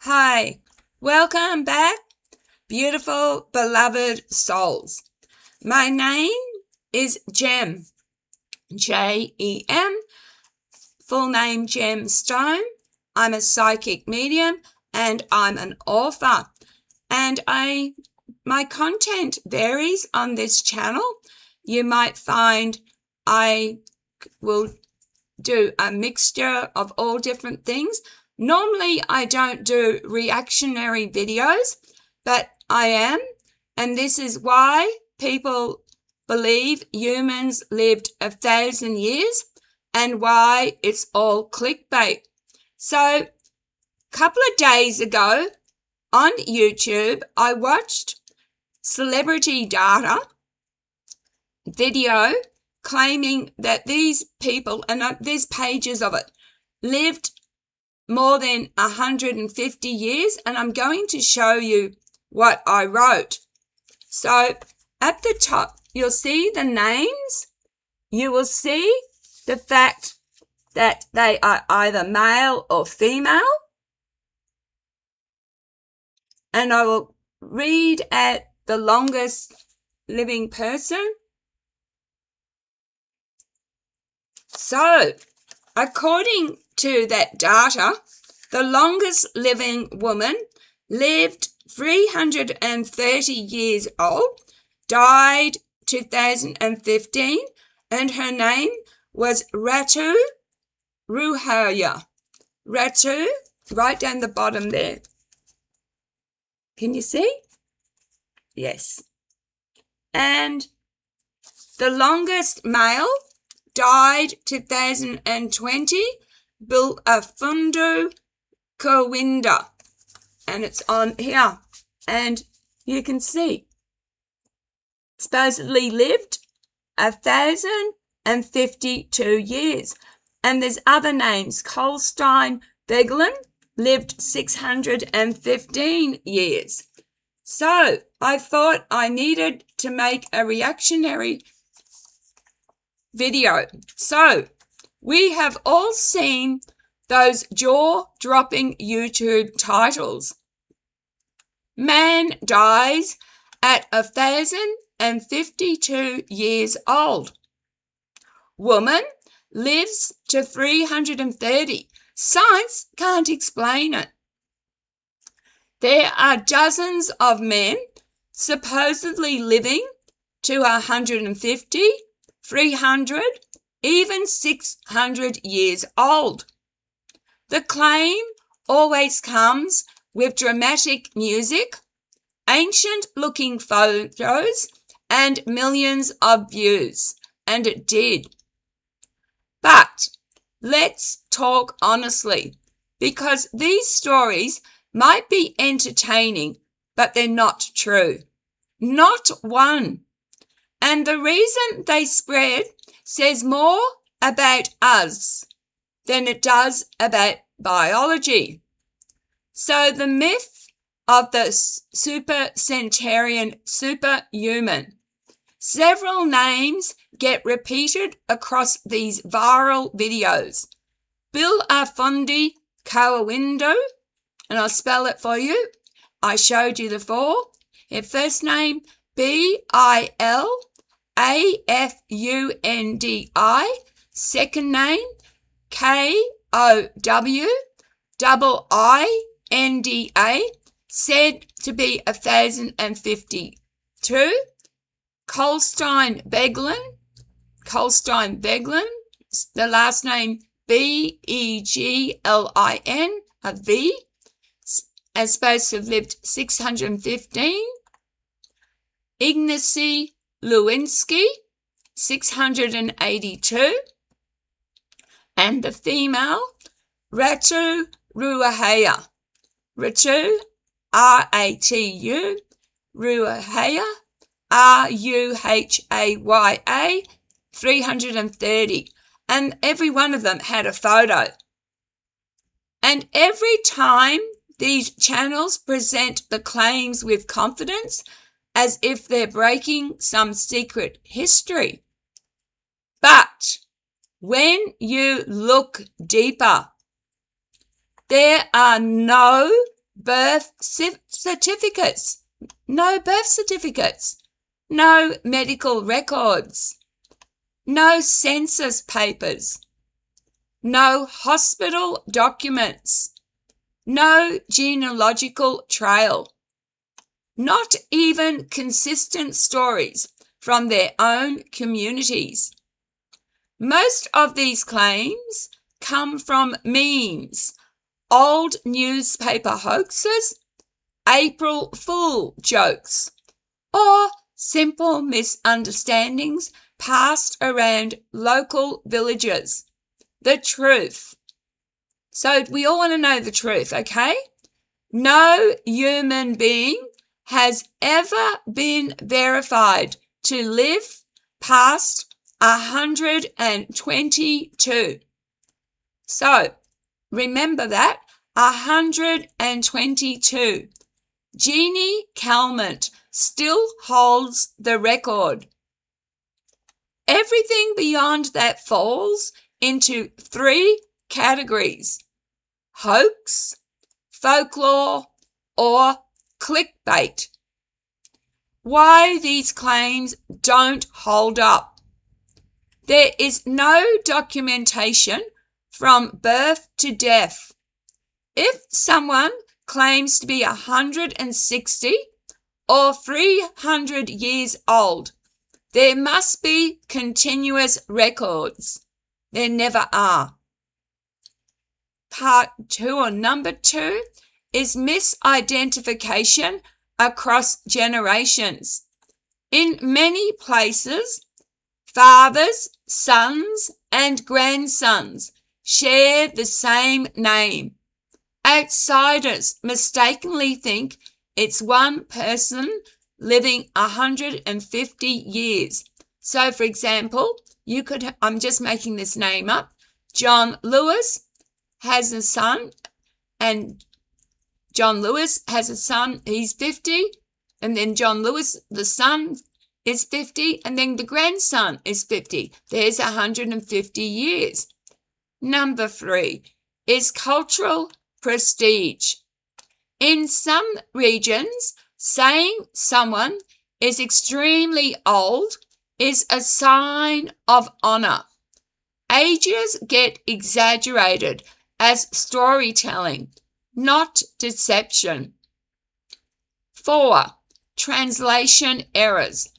Hi, welcome back, beautiful, beloved souls. My name is Gem, Jem, full name Gem Stone. I'm a psychic medium and I'm an author. And my content varies on this channel. You might find I will do a mixture of all different things. Normally, I don't do reactionary videos, but I am, and this is why people believe humans lived 1,000 years and why it's all clickbait. So, a couple of days ago on YouTube, I watched Celebrity Data video claiming that these people, and there's pages of it, lived more than 150 years, and I'm going to show you what I wrote. So at the top, you'll see the names. You will see the fact that they are either male or female. And I will read at the longest living person. So, according to that data, the longest living woman lived 330 years old, died 2015, and her name was Ratu Ruhaya. Ratu, right down the bottom there. Can you see? Yes. And the longest male died 2020, Bilafundi Kowiinda, and it's on here, and you can see supposedly lived 1,052 years. And there's other names. Colstein Beglin lived 615 years. So I thought I needed to make a reactionary video. So we have all seen those jaw-dropping YouTube titles. Man dies at 1,052 years old. Woman lives to 330. Science can't explain it. There are dozens of men supposedly living to 150, 300, even 600 years old. The claim always comes with dramatic music, ancient-looking photos, and millions of views, and it did. But let's talk honestly, because these stories might be entertaining, but they're not true. Not one. And the reason they spread says more about us than it does about biology. So the myth of the supercentenarian superhuman. Several names get repeated across these viral videos. Bilafundi Kowiinda, and I'll spell it for you. I showed you the four. Her first name, Bilafundi. Second name, Kowiinda, said to be 1,052. Colstein Beglin, the last name Beglin, a V, as supposed to have lived 615. Ignacy Lewinsky, 682. And the female, Ratu Ruhaya. Ratu, R-A-T-U, Ruhaya, R-U-H-A-Y-A, 330. And every one of them had a photo. And every time these channels present the claims with confidence, as if they're breaking some secret history. But when you look deeper, there are no birth certificates. No birth certificates. No medical records. No census papers. No hospital documents. No genealogical trail. Not even consistent stories from their own communities. Most of these claims come from memes, old newspaper hoaxes, April Fool jokes, or simple misunderstandings passed around local villages. The truth. So we all want to know the truth, okay? No human being has ever been verified to live past 122. So remember that, 122. Jeannie Calment still holds the record. Everything beyond that falls into 3 categories: hoax, folklore, or clickbait. Why these claims don't hold up. There is no documentation from birth to death. If someone claims to be 160 or 300 years old, there must be continuous records. There never are. Part 2 or number 2 is misidentification across generations. In many places, fathers, sons, and grandsons share the same name. Outsiders mistakenly think it's one person living 150 years. So, for example, I'm just making this name up, John Lewis has a son, and John Lewis has a son, he's 50, and then John Lewis, the son, is 50, and then the grandson is 50. There's 150 years. Number 3 is cultural prestige. In some regions, saying someone is extremely old is a sign of honor. Ages get exaggerated as storytelling, not deception. 4. Translation errors.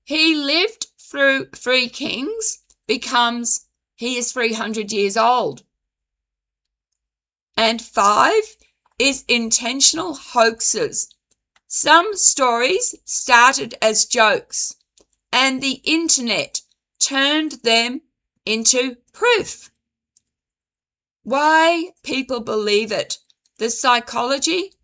He lived through 3 kings becomes he is 300 years old. And 5 is intentional hoaxes. Some stories started as jokes, and the internet turned them into proof. Why people believe it, the psychology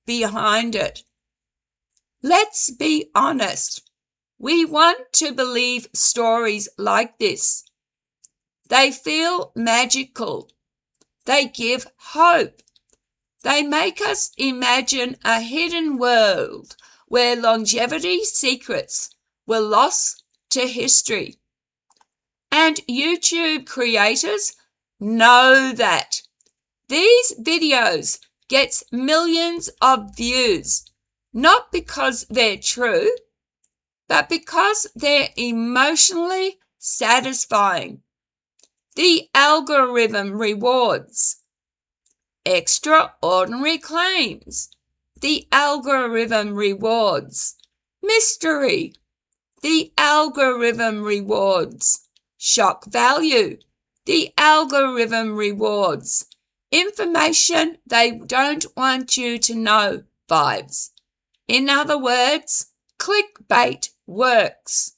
behind it. Let's be honest. We want to believe stories like this. They feel magical. They give hope. They make us imagine a hidden world where longevity secrets were lost to history. And YouTube creators know that. These videos get millions of views, not because they're true, but because they're emotionally satisfying. The algorithm rewards extraordinary claims. The algorithm rewards mystery. The algorithm rewards shock value. The algorithm rewards information they don't want you to know vibes. In other words, clickbait works.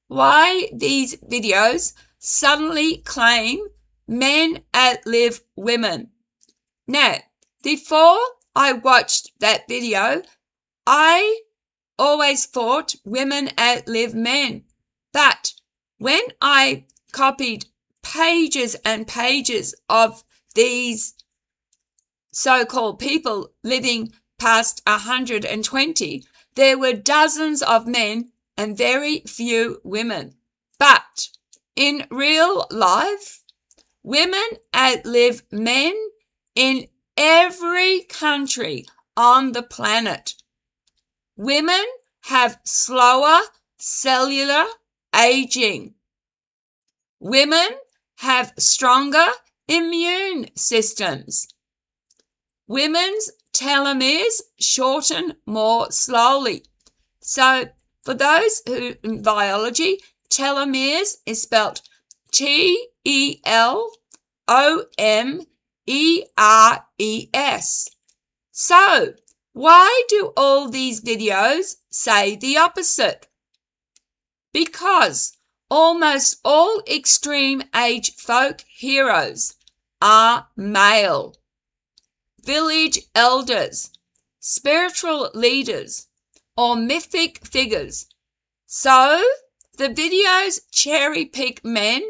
Why these videos suddenly claim men outlive women. Now, before I watched that video, I always thought women outlive men. But when I copied pages and pages of these so-called people living past 120, there were dozens of men and very few women. But in real life, women outlive men in every country on the planet. Women have slower cellular aging. Women have stronger immune systems. Women's telomeres shorten more slowly. So for those who in biology, telomeres is spelled T-E-L-O-M-E-R-E-S. So why do all these videos say the opposite? Because almost all extreme age folk heroes are male. Village elders, spiritual leaders, or mythic figures. So the videos cherry-pick men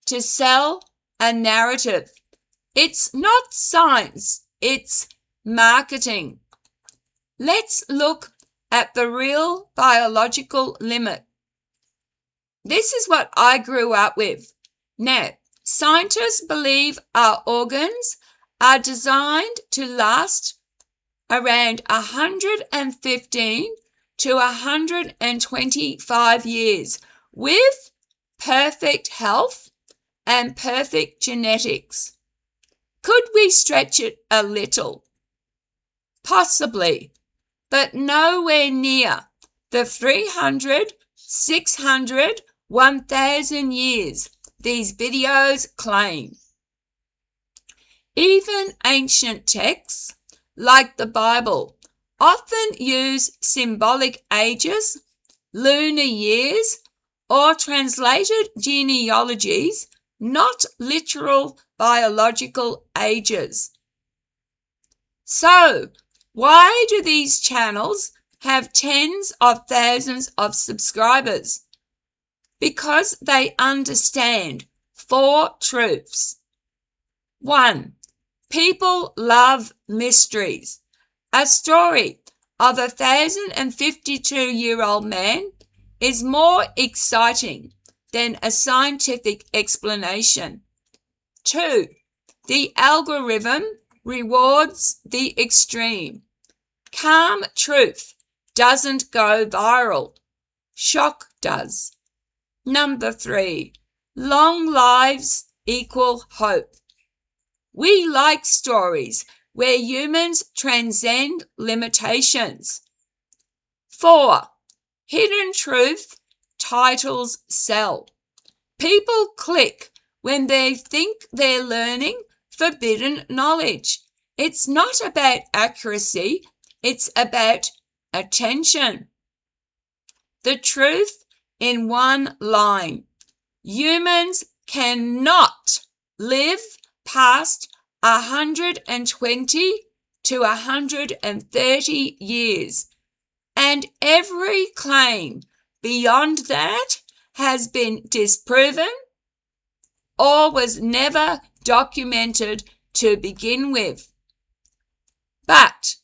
to sell a narrative. It's not science, it's marketing. Let's look at the real biological limit. This is what I grew up with. Now, scientists believe our organs are designed to last around 115 to 125 years with perfect health and perfect genetics. Could we stretch it a little? Possibly, but nowhere near the 300, 600, 1,000 years these videos claim. Even ancient texts, like the Bible, often use symbolic ages, lunar years, or translated genealogies, not literal biological ages. So, why do these channels have tens of thousands of subscribers? Because they understand 4 truths. 1. People love mysteries. A story of a 1,052-year-old man is more exciting than a scientific explanation. 2. The algorithm rewards the extreme. Calm truth doesn't go viral. Shock does. Number 3. Long lives equal hope. We like stories where humans transcend limitations. 4. Hidden truth titles sell. People click when they think they're learning forbidden knowledge. It's not about accuracy, it's about attention. The truth in one line. Humans cannot live past 120 to 130 years, and every claim beyond that has been disproven or was never documented to begin with. But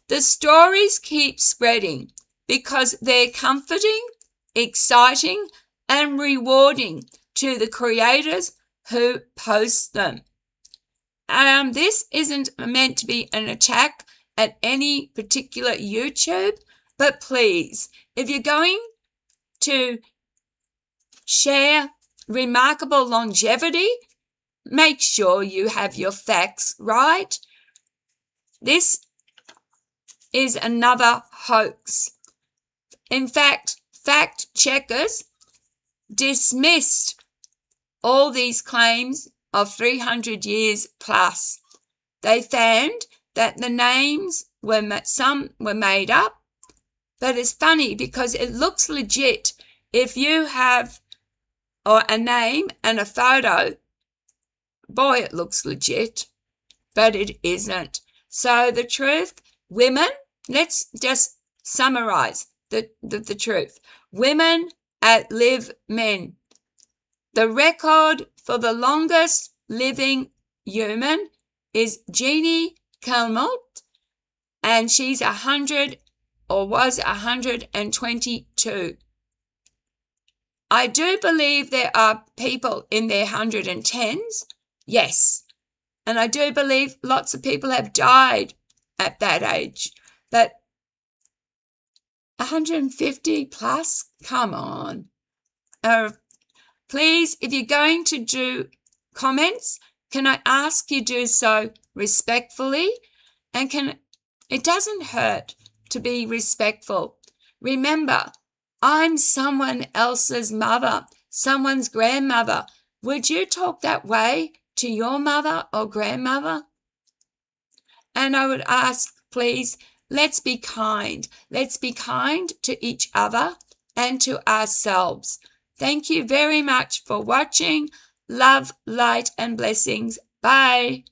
the stories keep spreading because they're comforting, exciting, and rewarding to the creators who post them. This isn't meant to be an attack at any particular YouTube, but please, if you're going to share remarkable longevity, make sure you have your facts right. This is another hoax. In fact, fact checkers dismissed all these claims of 300 years plus. They found that the names some were made up, but it's funny because it looks legit. If you have a name and a photo, boy, it looks legit, but it isn't. So the truth, women, let's just summarize the truth. Women outlive men. The record for the longest living human is Jeannie Calment, and she's 100 or was 122. I do believe there are people in their 110s, yes. And I do believe lots of people have died at that age. But 150 plus? Come on. Please, if you're going to do comments, can I ask you do so respectfully? And it doesn't hurt to be respectful. Remember, I'm someone else's mother, someone's grandmother. Would you talk that way to your mother or grandmother? And I would ask, please, let's be kind. Let's be kind to each other and to ourselves. Thank you very much for watching. Love, light, and blessings. Bye.